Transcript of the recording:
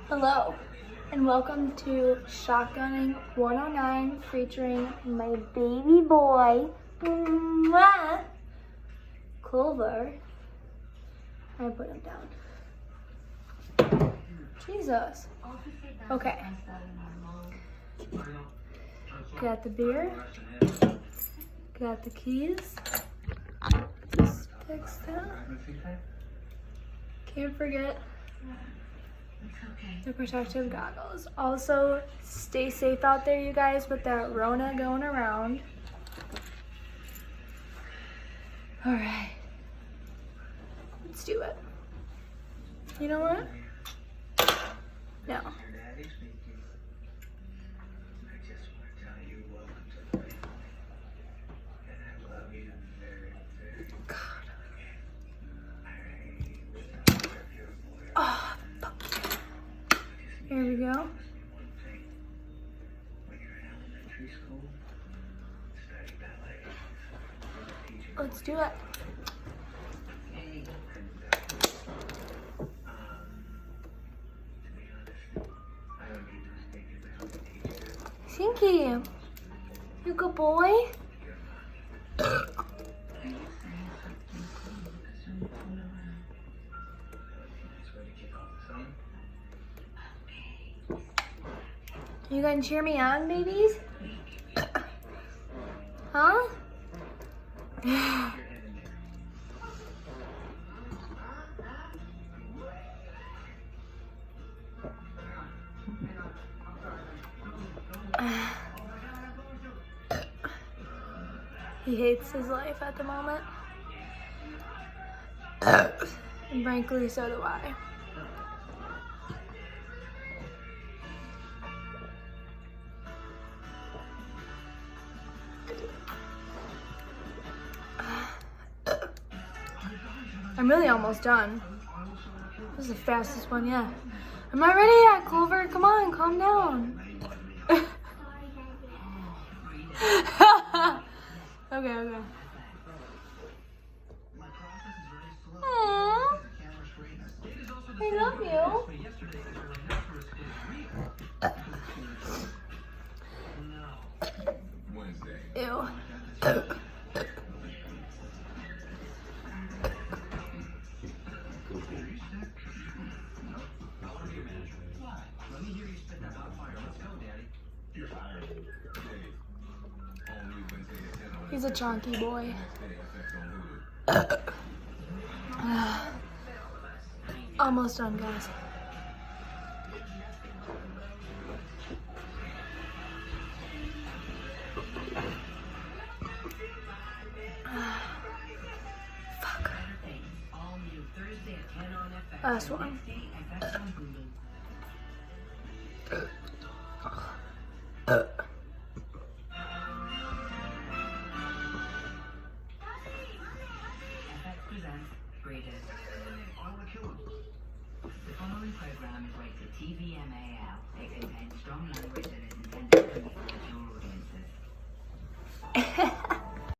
Hello, and welcome to Shotgunning 109 featuring my baby boy, Mwah, Clover. I put him down. Jesus. Okay. Got the beer. Got the keys. Just fix that. Can't forget the protective goggles. Also, stay safe out there, you guys, with that Rona going around. All right, let's do it. You know what? No. Oh, fuck. Here we go. Let's do it. Sinky, you good boy? You gonna cheer me on, babies? Huh? He hates his life at the moment. And frankly, so do I. I'm really almost done. This is the fastest one yet. Am I ready yet, Clover? Come on, calm down. Okay. Aww. I love you. Ew. He's a chunky boy. Almost done, guys. Fuck. Last one. The following program is rated TVMAL. It contains strong language and is intended for mature audiences.